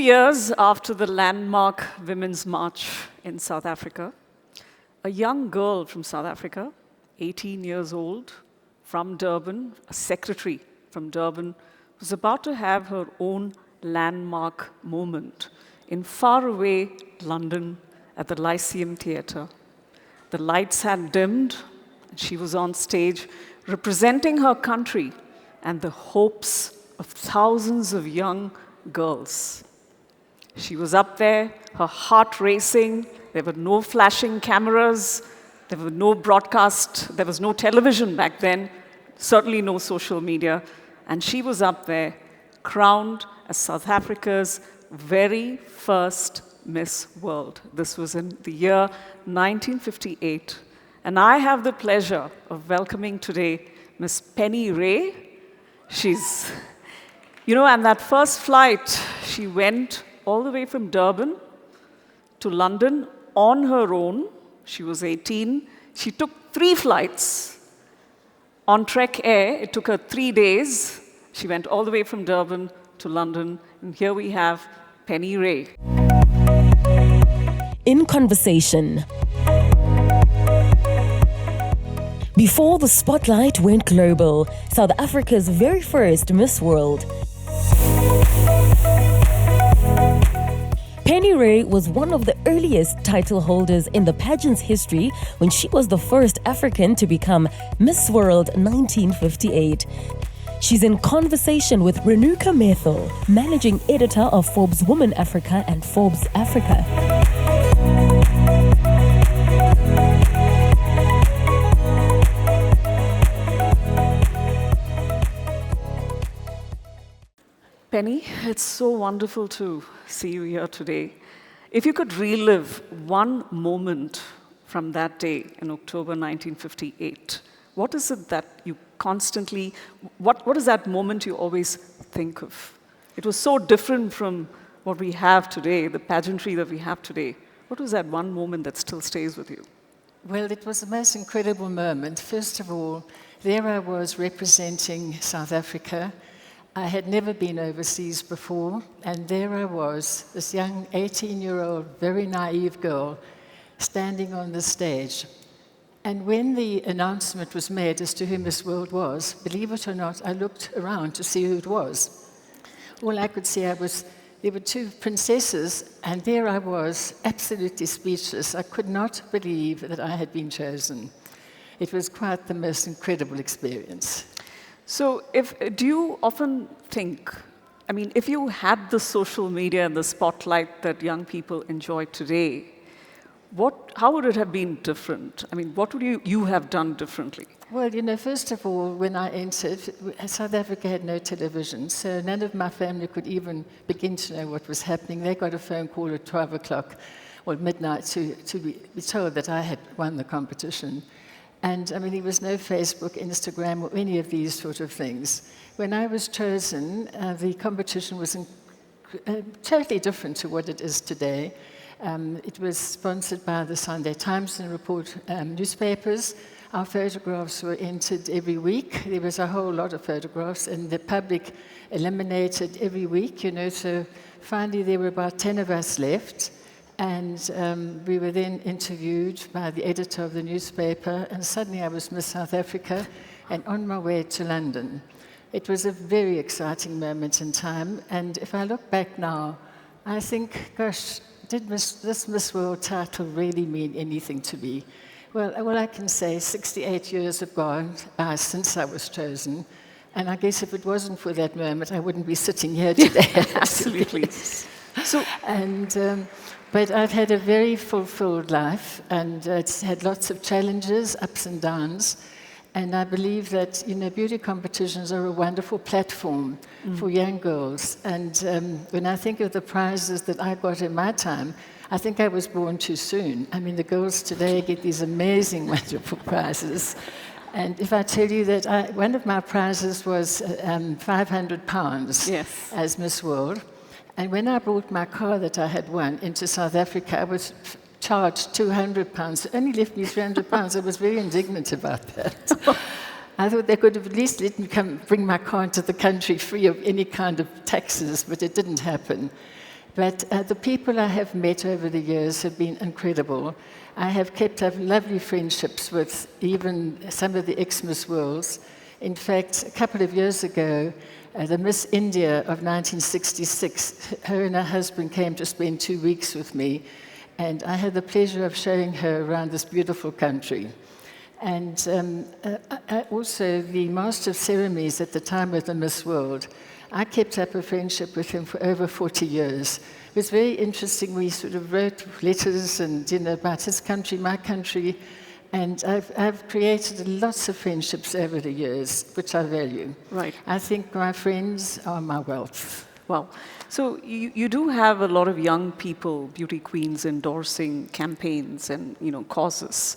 years after the landmark Women's March in South Africa, a young girl from South Africa, 18 years old, from Durban, a secretary from Durban, was about to have her own landmark moment in faraway London at the Lyceum Theatre. The lights had dimmed, and she was on stage representing her country and the hopes of thousands of young girls. She was up there, her heart racing. There were no flashing cameras. There were no broadcast. There was no television back then, certainly no social media. And she was up there, crowned as South Africa's very first Miss World. This was in the year 1958. And I have the pleasure of welcoming today Miss Penny Ray. She's, and that first flight, she went all the way from Durban to London on her own. She was 18. She took 3 flights on Trek Air. It took her 3 days. She went all the way from Durban to London. And here we have Penny Ray. In conversation. Before the spotlight went global, South Africa's very first Miss World. Penny Ray was one of the earliest title holders in the pageant's history when she was the first African to become Miss World 1958. She's in conversation with Renuka Methil, managing editor of Forbes Woman Africa and Forbes Africa. Penny, it's so wonderful to see you here today. If you could relive one moment from that day in October 1958, what is it that you constantly, what is that moment you always think of? It was so different from what we have today, the pageantry that we have today. What was that one moment that still stays with you? Well, it was the most incredible moment. First of all, there I was representing South Africa. I had never been overseas before, and there I was, this young 18-year-old, very naive girl, standing on the stage. And when the announcement was made as to who Miss World was, believe it or not, I looked around to see who it was. All I could see, there were 2 princesses, and there I was, absolutely speechless. I could not believe that I had been chosen. It was quite the most incredible experience. So do you often think, if you had the social media and the spotlight that young people enjoy today, how would it have been different? What would you have done differently? Well, first of all, when I entered, South Africa had no television, so none of my family could even begin to know what was happening. They got a phone call at 12 o'clock or midnight to be told that I had won the competition. And there was no Facebook, Instagram, or any of these sort of things. When I was chosen, the competition was totally different to what it is today. It was sponsored by the Sunday Times and Report newspapers. Our photographs were entered every week. There was a whole lot of photographs, and the public eliminated every week, So finally, there were about 10 of us left. And we were then interviewed by the editor of the newspaper, and suddenly I was Miss South Africa and on my way to London. It was a very exciting moment in time, and if I look back now, I think, gosh, did this Miss World title really mean anything to me? Well, all I can say, 68 years have gone by since I was chosen, and I guess if it wasn't for that moment, I wouldn't be sitting here today. Absolutely. But I've had a very fulfilled life, and it's had lots of challenges, ups and downs. And I believe that, beauty competitions are a wonderful platform for young girls. And when I think of the prizes that I got in my time, I think I was born too soon. The girls today get these amazing, wonderful prizes. And if I tell you that one of my prizes was £500 as Miss World. And when I brought my car that I had won into South Africa, I was charged £200. It only left me £300. I was very indignant about that. I thought they could have at least let me come bring my car into the country free of any kind of taxes, but it didn't happen. But the people I have met over the years have been incredible. I have kept up lovely friendships with even some of the ex-Miss Worlds. In fact, a couple of years ago, the Miss India of 1966, her and her husband came to spend 2 weeks with me, and I had the pleasure of showing her around this beautiful country. And also, the Master of Ceremonies at the time of the Miss World, I kept up a friendship with him for over 40 years. It was very interesting. We sort of wrote letters and, about his country, my country, and I've created lots of friendships over the years, which I value. Right. I think my friends are my wealth. Wow. So you do have a lot of young people, beauty queens, endorsing campaigns and causes.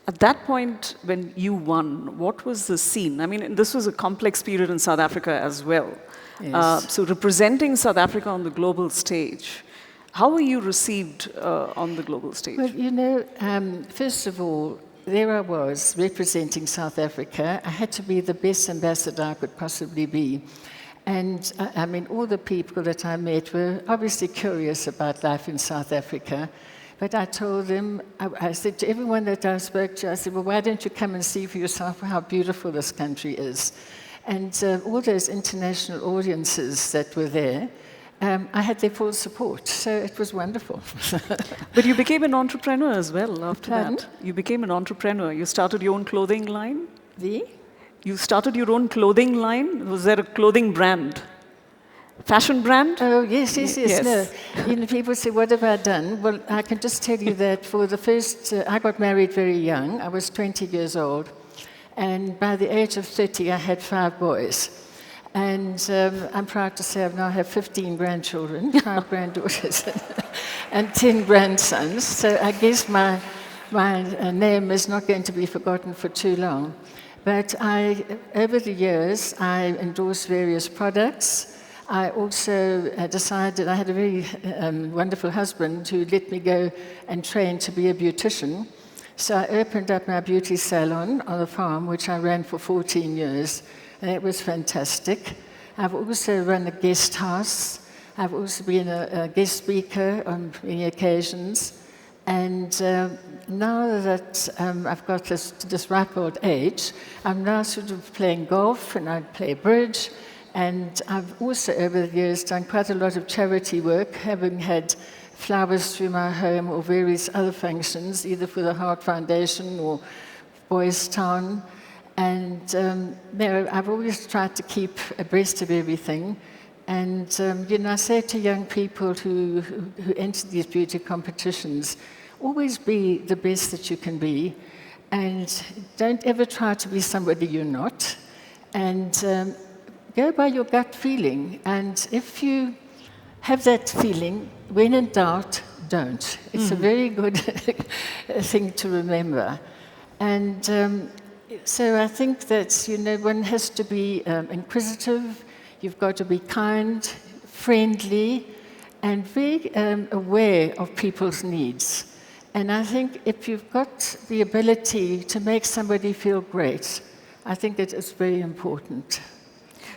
At that point, when you won, what was the scene? I mean, this was a complex period in South Africa as well. Yes. So representing South Africa on the global stage, how were you received on the global stage? Well, first of all, there I was representing South Africa. I had to be the best ambassador I could possibly be. And I mean, all the people that I met were obviously curious about life in South Africa. But I told them, I said to everyone that I spoke to, I said, well, why don't you come and see for yourself how beautiful this country is? And all those international audiences that were there, I had their full support, so it was wonderful. But you became an entrepreneur as well after Pardon? that. You became an entrepreneur. You started your own clothing line. You started your own clothing line. Was there a clothing brand? Fashion brand? Oh, yes. Yes. No. People say, what have I done? Well, I can just tell you that for the first, I got married very young. I was 20 years old. And by the age of 30, I had 5 boys. And I'm proud to say I now have 15 grandchildren, 5 granddaughters, and 10 grandsons. So I guess my name is not going to be forgotten for too long. But over the years, I endorsed various products. I also decided, I had a very wonderful husband who let me go and train to be a beautician. So I opened up my beauty salon on the farm, which I ran for 14 years, and it was fantastic. I've also run a guest house. I've also been a guest speaker on many occasions. And now that I've got this ripe old age, I'm now sort of playing golf, and I play bridge. And I've also, over the years, done quite a lot of charity work, having had flowers through my home or various other functions, either for the Heart Foundation or Boys Town. And I've always tried to keep abreast of everything. And I say to young people who enter these beauty competitions, always be the best that you can be, and don't ever try to be somebody you're not. And go by your gut feeling. And if you have that feeling, when in doubt, don't. It's a very good thing to remember. And so I think that, one has to be inquisitive, you've got to be kind, friendly, and very aware of people's needs. And I think if you've got the ability to make somebody feel great, I think it is very important.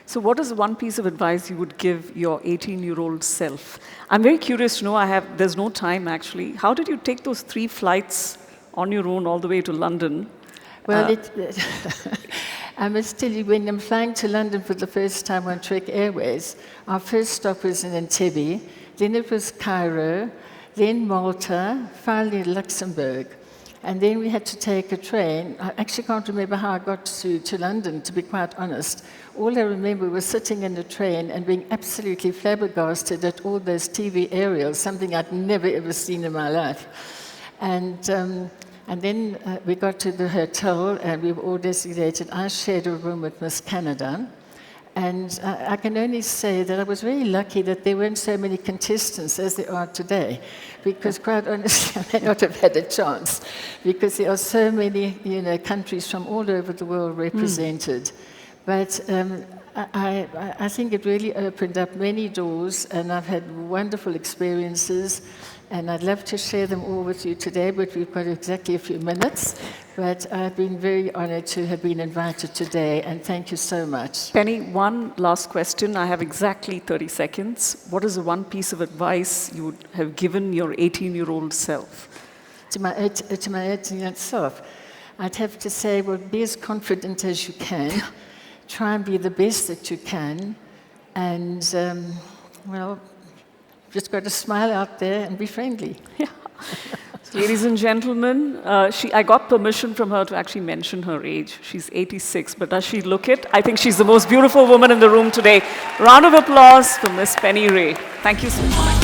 So what is one piece of advice you would give your 18-year-old self? I'm very curious to know, there's no time actually. How did you take those 3 flights on your own all the way to London? Well, I must tell you, when I'm flying to London for the first time on Trek Airways, our first stop was in Entebbe, then it was Cairo, then Malta, finally Luxembourg. And then we had to take a train. I actually can't remember how I got to London, to be quite honest. All I remember was sitting in the train and being absolutely flabbergasted at all those TV aerials, something I'd never ever seen in my life. And then we got to the hotel, and we were all designated. I shared a room with Miss Canada. And I can only say that I was very lucky that there weren't so many contestants as there are today, because quite honestly, I may not have had a chance, because there are so many, countries from all over the world represented. But I think it really opened up many doors, and I've had wonderful experiences. And I'd love to share them all with you today, but we've got exactly a few minutes. But I've been very honored to have been invited today, and thank you so much. Penny, one last question. I have exactly 30 seconds. What is the one piece of advice you would have given your 18-year-old self? To my 18-year-old self, I'd have to say, well, be as confident as you can. Try and be the best that you can. And, well, just got to smile out there and be friendly. Yeah. Ladies and gentlemen, I got permission from her to actually mention her age. She's 86, but does she look it? I think she's the most beautiful woman in the room today. Round of applause for Miss Penny Ray. Thank you so much.